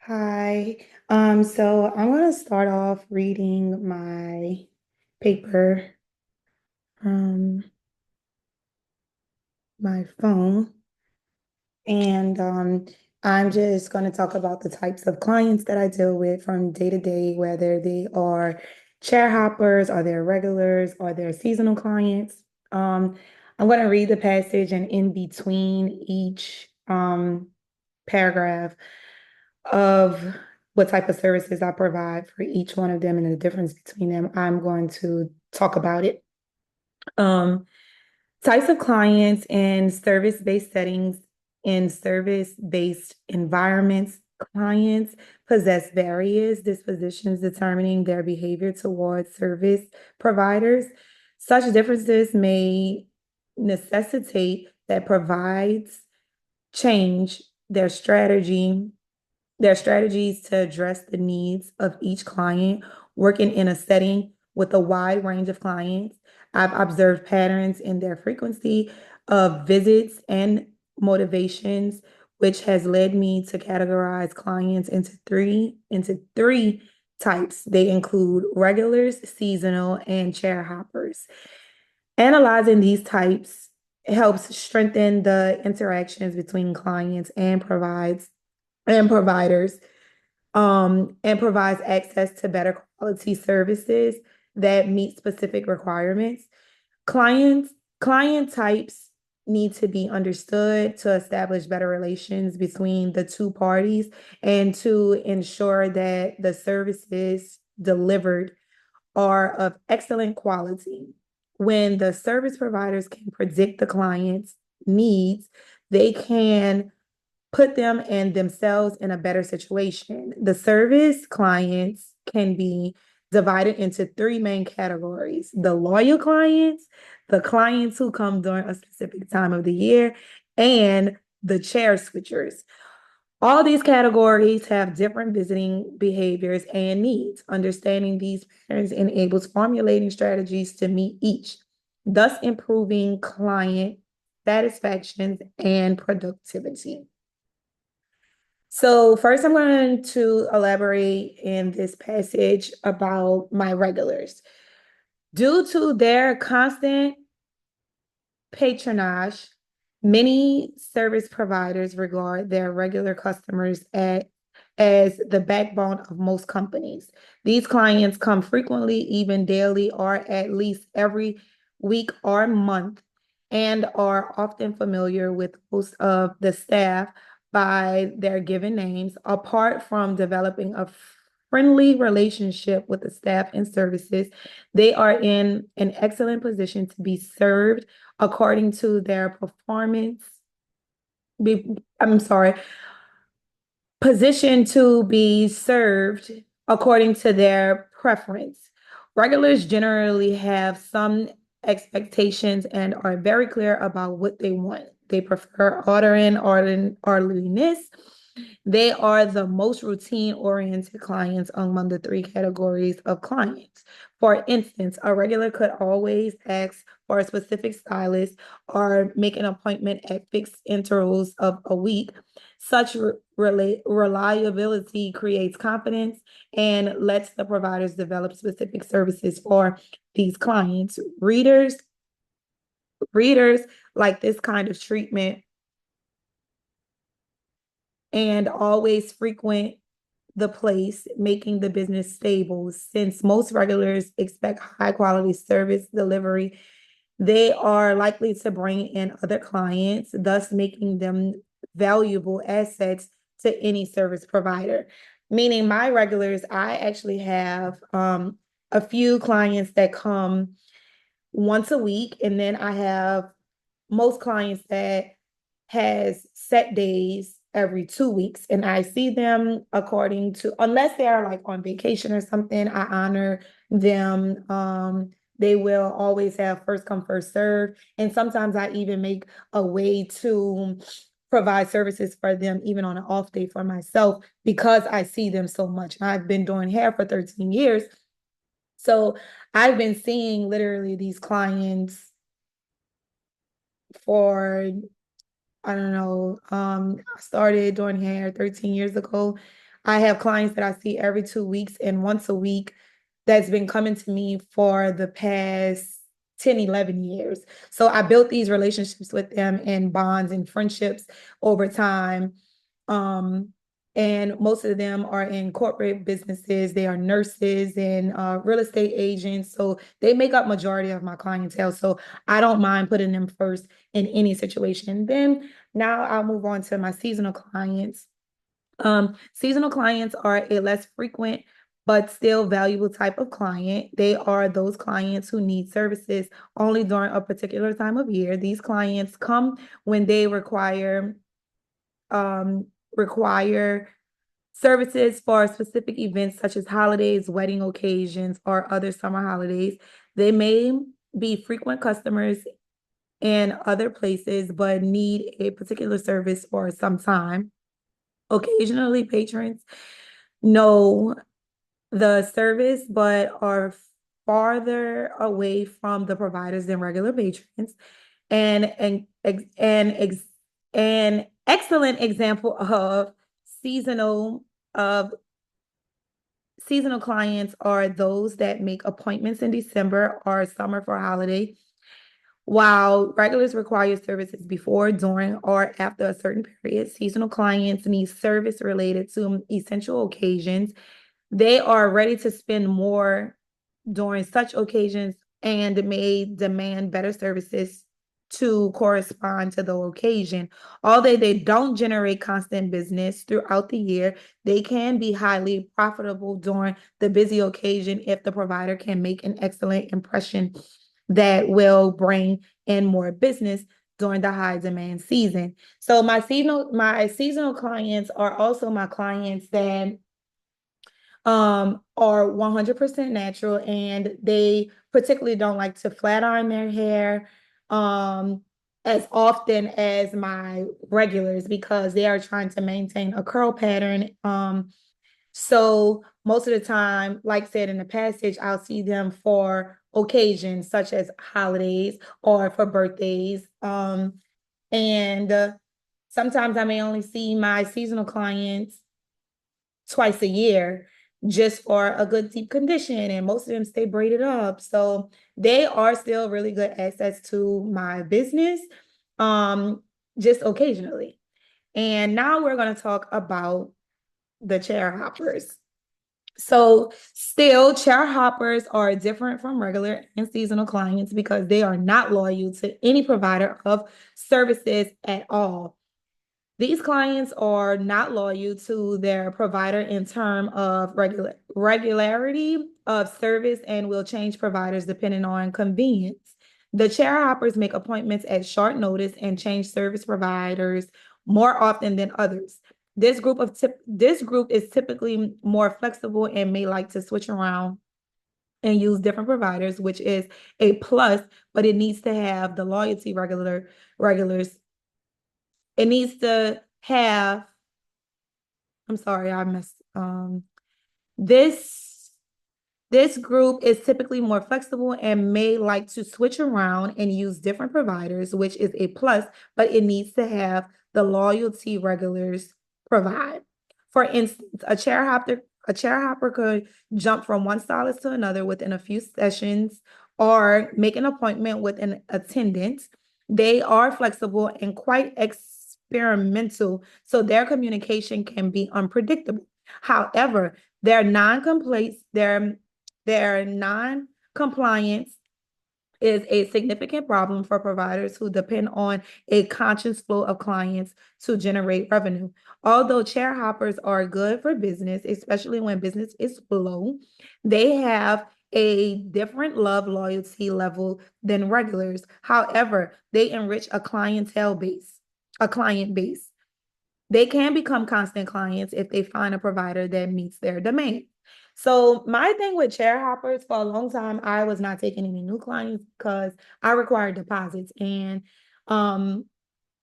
Hi. So I'm gonna start off reading my paper from my phone. And I'm just going to talk about the types of clients that I deal with from day to day, whether they are chair hoppers, or they're regulars, or they're seasonal clients. I'm going to read the passage, and in between each paragraph of what type of services I provide for each one of them and the difference between them, I'm going to talk about it. Um, Types of clients in service-based settings. In service-based environments, clients possess various dispositions determining their behavior towards service providers. Such differences may necessitate that provides change their strategies to address the needs of each client. Working in a setting with a wide range of clients, I've observed patterns in their frequency of visits and motivations, which has led me to categorize clients into three types. They include regulars, seasonal, and chair hoppers. Analyzing these types helps strengthen the interactions between clients and providers, and provides access to better quality services that meet specific requirements. Clients, client types need to be understood to establish better relations between the two parties and to ensure that the services delivered are of excellent quality. When the service providers can predict the client's needs, they can put them and themselves in a better situation. The service clients can be divided into three main categories: the loyal clients, the clients who come during a specific time of the year, and the chair switchers. All these categories have different visiting behaviors and needs. Understanding these patterns enables formulating strategies to meet each, thus improving client satisfaction and productivity. So first, I'm going to elaborate in this passage about my regulars. Due to their constant patronage, many service providers regard their regular customers as the backbone of most companies. These clients come frequently, even daily, or at least every week or month, and are often familiar with most of the staff by their given names. Apart from developing a friendly relationship with the staff and services, they are in an excellent position to be served according to their performance. I'm sorry, position to be served according to their preference. Regulars generally have some expectations and are very clear about what they want. They prefer orderliness. They are the most routine-oriented clients among the three categories of clients. For instance, a regular could always ask for a specific stylist or make an appointment at fixed intervals of a week. Such reliability creates confidence and lets the providers develop specific services for these clients. Readers like this kind of treatment and always frequent the place, making the business stable. Since most regulars expect high quality service delivery, they are likely to bring in other clients, thus making them valuable assets to any service provider. Meaning my regulars, I actually have a few clients that come once a week, and then I have most clients that has set days every 2 weeks, and I see them according to, unless they are like on vacation or something, I honor them. They will always have first come, first serve. And sometimes I even make a way to provide services for them, even on an off day for myself, because I see them so much. I've been doing hair for 13 years. So I've been seeing literally these clients for, I don't know, I started doing hair 13 years ago. I have clients that I see every 2 weeks and once a week that's been coming to me for the past 10, 11 years. So I built these relationships with them and bonds and friendships over time. Um, and most of them are in corporate businesses. They are nurses and real estate agents. So they make up majority of my clientele. So I don't mind putting them first in any situation. Then now I'll move on to my seasonal clients. Seasonal clients are a less frequent but still valuable type of client. They are those clients who need services only during a particular time of year. These clients come when they um, require services for specific events such as holidays, wedding occasions, or other summer holidays. They may be frequent customers in other places, but need a particular service for some time. Occasionally, patrons know the service, but are farther away from the providers than regular patrons. And an excellent example seasonal of seasonal clients are those that make appointments in December or summer for holiday. While regulars require services before, during, or after a certain period, seasonal clients need service related to essential occasions. They are ready to spend more during such occasions and may demand better services to correspond to the occasion. Although they don't generate constant business throughout the year, they can be highly profitable during the busy occasion if the provider can make an excellent impression that will bring in more business during the high demand season. So my seasonal clients are also my clients that are 100% natural, and they particularly don't like to flat iron their hair as often as my regulars because they are trying to maintain a curl pattern. So most of the time, like said in the passage, I'll see them for occasions such as holidays or for birthdays. And sometimes I may only see my seasonal clients twice a year just for a good deep condition, and most of them stay braided up. So they are still really good assets to my business, just occasionally. And now we're going to talk about the chair hoppers. So still, chair hoppers are different from regular and seasonal clients because they are not loyal to any provider of services at all. These clients are not loyal to their provider in terms of regularity of service and will change providers depending on convenience. The chair hoppers make appointments at short notice and change service providers more often than others. This group is typically more flexible and may like to switch around and use different providers, which is a plus, but it needs to have the loyalty regulars. It needs to have, I'm sorry, I missed this this group is typically more flexible and may like to switch around and use different providers, which is a plus, but it needs to have the loyalty regulars provide. For instance, a chair hopper could jump from one stylist to another within a few sessions or make an appointment with an attendant. They are flexible and quite experimental, so their communication can be unpredictable. However, their non-compliance is a significant problem for providers who depend on a conscious flow of clients to generate revenue. Although chair hoppers are good for business, especially when business is slow, they have a different love loyalty level than regulars. However, they enrich a client base. They can become constant clients if they find a provider that meets their demand. So my thing with chair hoppers, for a long time, I was not taking any new clients because I required deposits, and um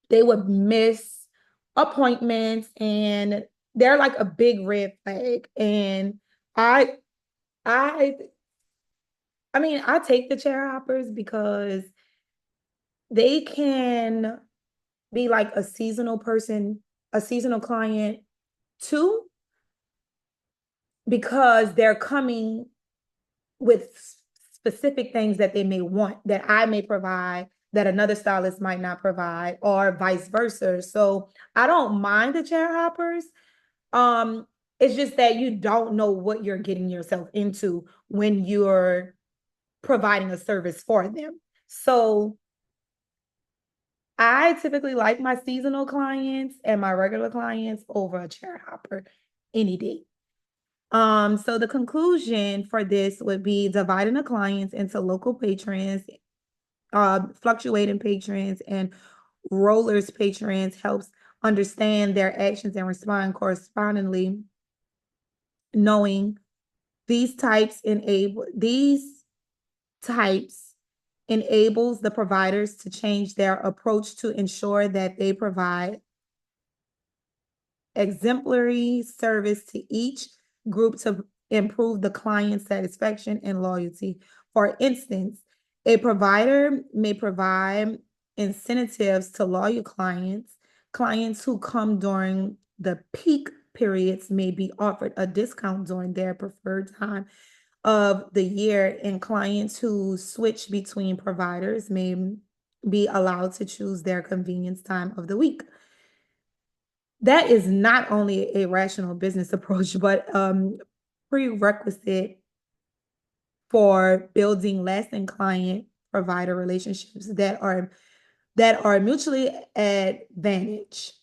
they would miss appointments, and they're like a big red flag. And I I I mean, I take the chair hoppers because they can be like a seasonal person, a seasonal client too, because they're coming with specific things that they may want that I may provide that another stylist might not provide, or vice versa. So I don't mind the chair hoppers. Um, it's just that you don't know what you're getting yourself into when you're providing a service for them. So I typically like my seasonal clients and my regular clients over a chair hopper any day. So the conclusion for this would be dividing the clients into local patrons, fluctuating patrons, and rollers patrons helps understand their actions and respond correspondingly. Knowing these types enables the providers to change their approach to ensure that they provide exemplary service to each group to improve the client satisfaction and loyalty. For instance, a provider may provide incentives to loyal clients. Clients who come during the peak periods may be offered a discount during their preferred time of the year, and clients who switch between providers may be allowed to choose their convenience time of the week. That is not only a rational business approach, but prerequisite for building lasting client provider relationships that are mutually advantage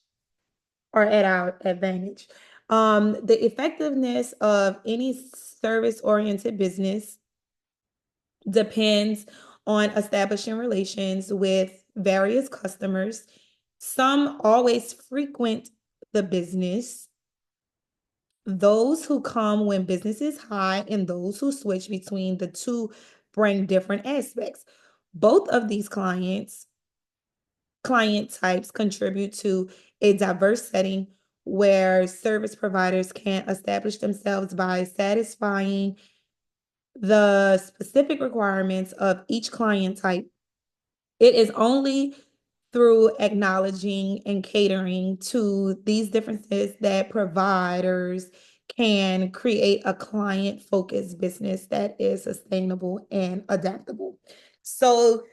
or at our advantage. The effectiveness of any service-oriented business depends on establishing relations with various customers. Some always frequent the business, those who come when business is high, and those who switch between the two bring different aspects. Both of these client types contribute to a diverse setting where service providers can establish themselves by satisfying the specific requirements of each client type. It is only through acknowledging and catering to these differences that providers can create a client-focused business that is sustainable and adaptable. So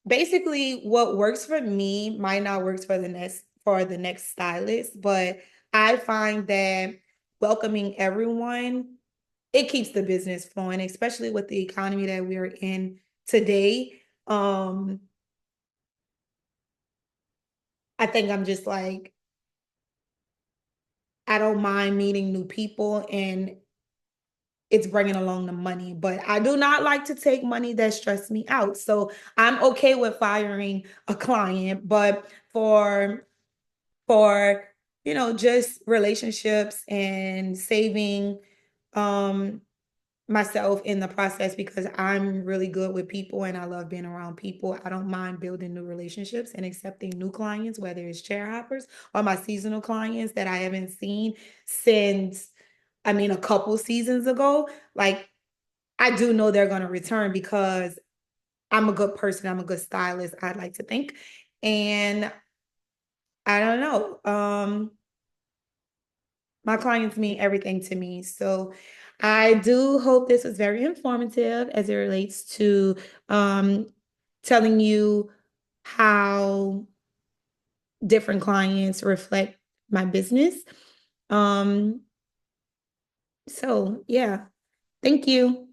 basically, what works for me might not work for the next stylist, but I find that welcoming everyone, it keeps the business flowing, especially with the economy that we're in today. I think I'm just like, I don't mind meeting new people, and it's bringing along the money, but I do not like to take money that stress me out. So I'm okay with firing a client, but for just relationships and saving um myself in the process, because I'm really good with people and I love being around people. I don't mind building new relationships and accepting new clients, whether it's chair hoppers or my seasonal clients that I haven't seen since, I mean, a couple seasons ago. Like, I do know they're going to return because I'm a good person. I'm a good stylist, I'd like to think. And I don't know. My clients mean everything to me. So I do hope this was very informative as it relates to telling you how different clients reflect my business. Um, so yeah, thank you.